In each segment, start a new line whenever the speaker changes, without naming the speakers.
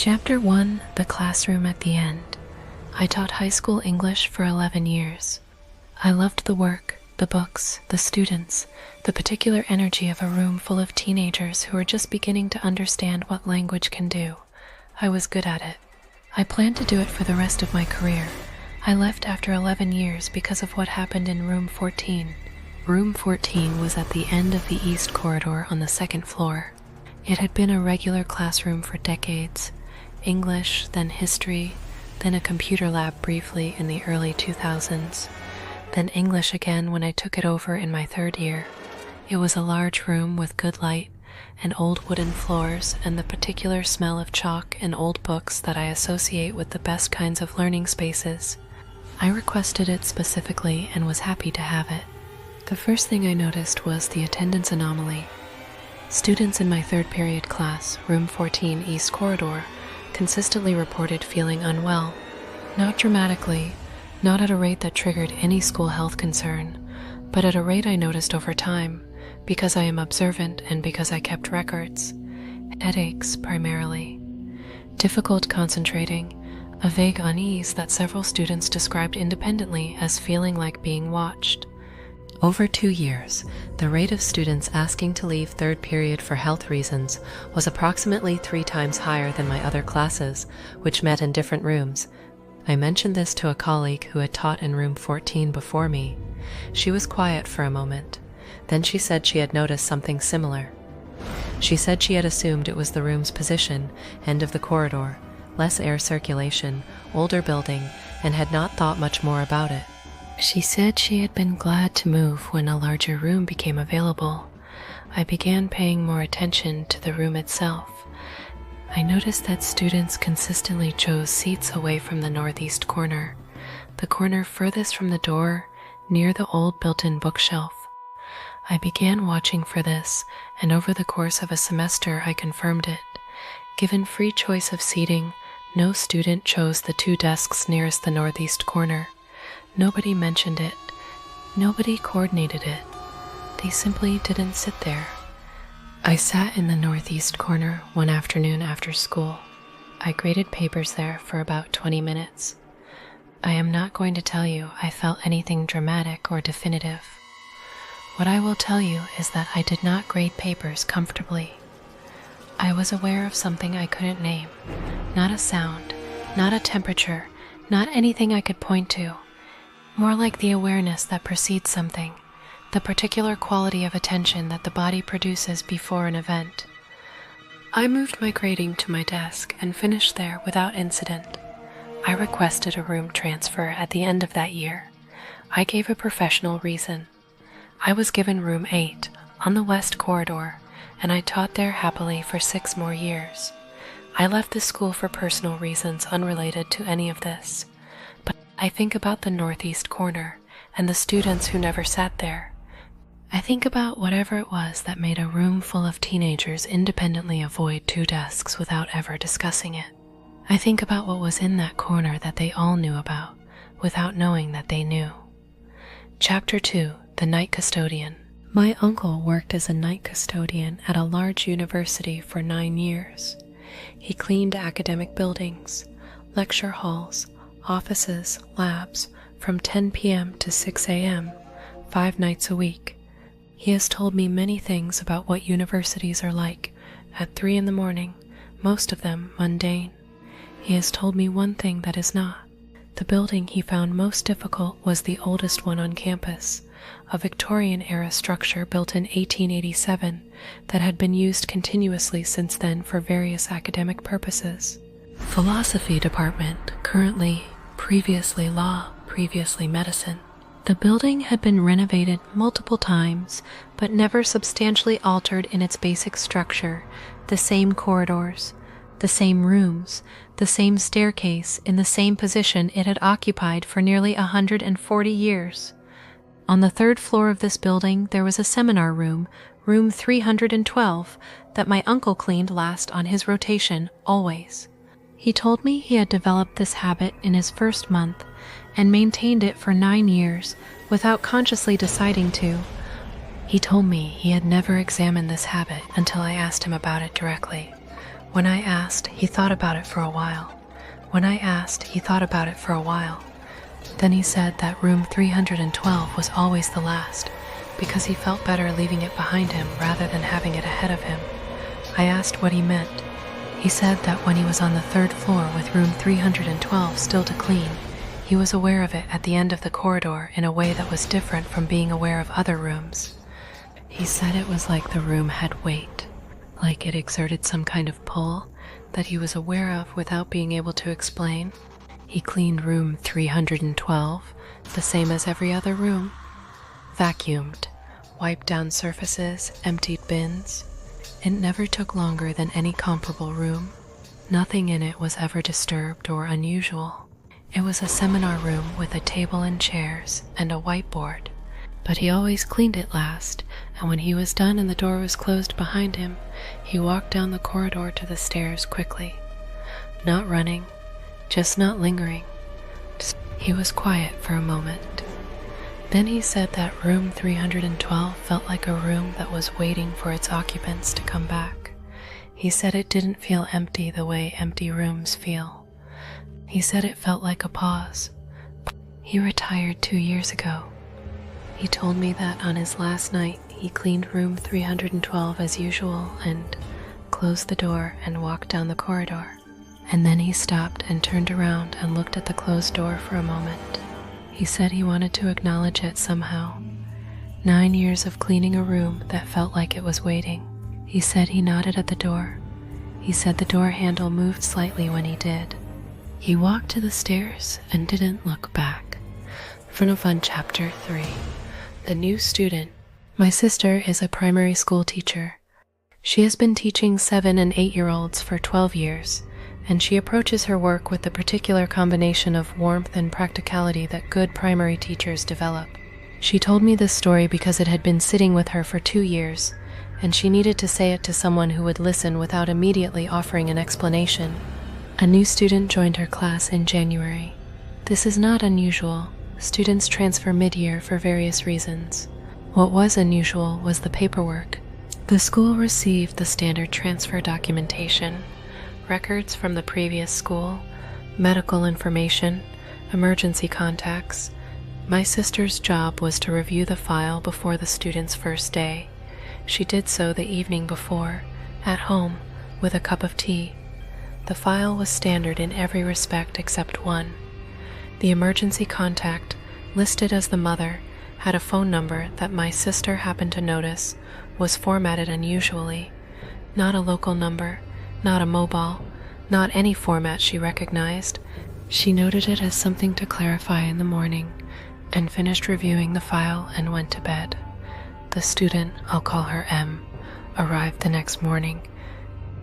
Chapter 1: The Classroom at the End. I taught high school English for 11 years. I loved the work, the books, the students, the particular energy of a room full of teenagers who were just beginning to understand what language can do. I was good at it. I planned to do it for the rest of my career. I left after 11 years because of what happened in room 14. Room 14 was at the end of the east corridor on the second floor. It had been a regular classroom for decades. English, then history, then a computer lab briefly in the early 2000s, then English again when I took it over in my third year. It was a large room with good light and old wooden floors and the particular smell of chalk and old books that I associate with the best kinds of learning spaces. I requested it specifically and was happy to have it. The first thing I noticed was the attendance anomaly. Students in my third period class, room 14 East Corridor, consistently reported feeling unwell. Not dramatically, not at a rate that triggered any school health concern, but at a rate I noticed over time, because I am observant and because I kept records. Headaches, primarily. Difficult concentrating, a vague unease that several students described independently as feeling like being watched. Over 2 years, the rate of students asking to leave third period for health reasons was approximately 3 times higher than my other classes, which met in different rooms. I mentioned this to a colleague who had taught in room 14 before me. She was quiet for a moment. Then she said she had noticed something similar. She said she had assumed it was the room's position, end of the corridor, less air circulation, older building, and had not thought much more about it. She said she had been glad to move when a larger room became available. I began paying more attention to the room itself. I noticed that students consistently chose seats away from the northeast corner, the corner furthest from the door, near the old built-in bookshelf. I began watching for this, and over the course of a semester I confirmed it. Given free choice of seating, no student chose the 2 desks nearest the northeast corner. Nobody mentioned it. Nobody coordinated it. They simply didn't sit there. I sat in the northeast corner one afternoon after school. I graded papers there for about 20 minutes. I am not going to tell you I felt anything dramatic or definitive. What I will tell you is that I did not grade papers comfortably. I was aware of something I couldn't name. Not a sound, not a temperature, not anything I could point to. More like the awareness that precedes something, the particular quality of attention that the body produces before an event. I moved my grading to my desk and finished there without incident. I requested a room transfer at the end of that year. I gave a professional reason. I was given room 8 on the west corridor, and I taught there happily for 6 more years. I left the school for personal reasons unrelated to any of this. I think about the northeast corner and the students who never sat there. I think about whatever it was that made a room full of teenagers independently avoid 2 desks without ever discussing it. I think about what was in that corner that they all knew about, without knowing that they knew. Chapter 2: The Night Custodian. My uncle worked as a night custodian at a large university for 9 years. He cleaned academic buildings, lecture halls, offices, labs, from 10 p.m. to 6 a.m., 5 nights a week. He has told me many things about what universities are like at 3 in the morning, most of them mundane. He has told me one thing that is not. The building he found most difficult was the oldest one on campus, a Victorian-era structure built in 1887 that had been used continuously since then for various academic purposes. Philosophy department, currently, previously law, previously medicine. The building had been renovated multiple times, but never substantially altered in its basic structure, the same corridors, the same rooms, the same staircase in the same position it had occupied for nearly 140 years. On the 3rd floor of this building there was a seminar room, room 312, that my uncle cleaned last on his rotation, always. He told me he had developed this habit in his first month and maintained it for 9 years without consciously deciding to. He told me he had never examined this habit until I asked him about it directly. When I asked, he thought about it for a while. Then he said that room 312 was always the last, because he felt better leaving it behind him rather than having it ahead of him. I asked what he meant. He said that when he was on the 3rd floor with room 312 still to clean, he was aware of it at the end of the corridor in a way that was different from being aware of other rooms. He said it was like the room had weight, like it exerted some kind of pull that he was aware of without being able to explain. He cleaned room 312, the same as every other room, vacuumed, wiped down surfaces, emptied bins. It never took longer than any comparable room. Nothing in it was ever disturbed or unusual. It was a seminar room with a table and chairs and a whiteboard, but he always cleaned it last, and when he was done and the door was closed behind him, he walked down the corridor to the stairs quickly, not running, just not lingering. He was quiet for a moment. Then he said that room 312 felt like a room that was waiting for its occupants to come back. He said it didn't feel empty the way empty rooms feel. He said it felt like a pause. He retired 2 years ago. He told me that on his last night, he cleaned room 312 as usual and closed the door and walked down the corridor. And then he stopped and turned around and looked at the closed door for a moment. He said he wanted to acknowledge it somehow. 9 years of cleaning a room that felt like it was waiting. He said he nodded at the door. He said the door handle moved slightly when he did. He walked to the stairs and didn't look back. Fun Chapter 3. The New Student. My sister is a primary school teacher. She has been teaching 7 and 8-year-olds for 12 years, and she approaches her work with the particular combination of warmth and practicality that good primary teachers develop. She told me this story because it had been sitting with her for 2 years, and she needed to say it to someone who would listen without immediately offering an explanation. A new student joined her class in January. This is not unusual. Students transfer mid-year for various reasons. What was unusual was the paperwork. The school received the standard transfer documentation, records from the previous school, medical information, emergency contacts. My sister's job was to review the file before the student's first day. She did so the evening before, at home, with a cup of tea. The file was standard in every respect except one. The emergency contact, listed as the mother, had a phone number that my sister happened to notice was formatted unusually. Not a local number, not a mobile, not any format she recognized. She noted it as something to clarify in the morning, and finished reviewing the file and went to bed. The student, I'll call her M, arrived the next morning.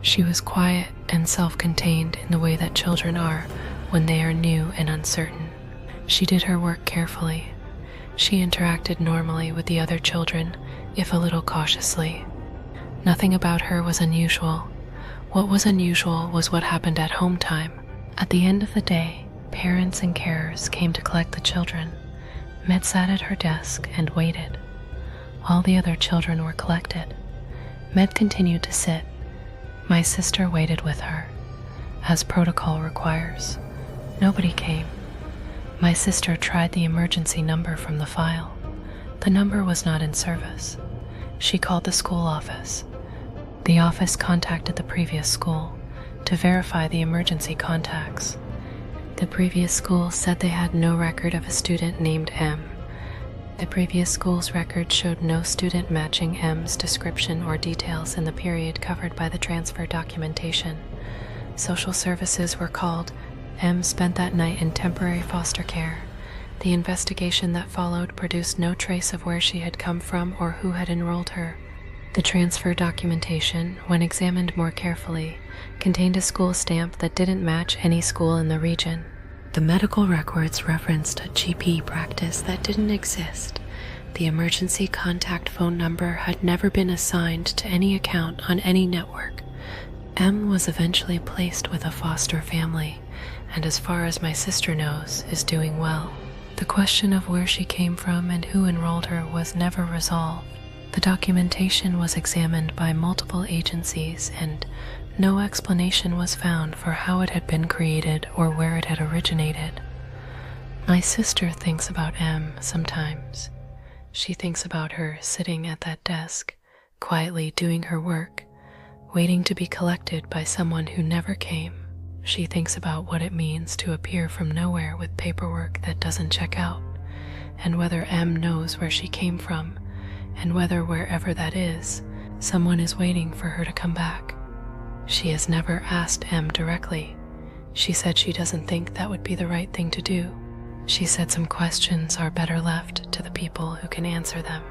She was quiet and self-contained in the way that children are when they are new and uncertain. She did her work carefully. She interacted normally with the other children, if a little cautiously. Nothing about her was unusual. What was unusual was what happened at home time. At the end of the day, parents and carers came to collect the children. Med sat at her desk and waited. All the other children were collected. Med continued to sit. My sister waited with her, as protocol requires. Nobody came. My sister tried the emergency number from the file. The number was not in service. She called the school office. The office contacted the previous school to verify the emergency contacts. The previous school said they had no record of a student named M. The previous school's record showed no student matching M's description or details in the period covered by the transfer documentation. Social services were called. M spent that night in temporary foster care. The investigation that followed produced no trace of where she had come from or who had enrolled her. The transfer documentation, when examined more carefully, contained a school stamp that didn't match any school in the region. The medical records referenced a GP practice that didn't exist. The emergency contact phone number had never been assigned to any account on any network. M was eventually placed with a foster family, and as far as my sister knows, is doing well. The question of where she came from and who enrolled her was never resolved. The documentation was examined by multiple agencies and No explanation was found for how it had been created or where it had originated. My sister thinks about M sometimes. She thinks about her sitting at that desk, quietly doing her work, waiting to be collected by someone who never came. She thinks about what it means to appear from nowhere with paperwork that doesn't check out, and whether M knows where she came from, and whether wherever that is, someone is waiting for her to come back. She has never asked M directly. She said she doesn't think that would be the right thing to do. She said some questions are better left to the people who can answer them.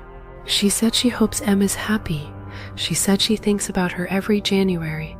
She said she hopes M is happy. She said she thinks about her every January.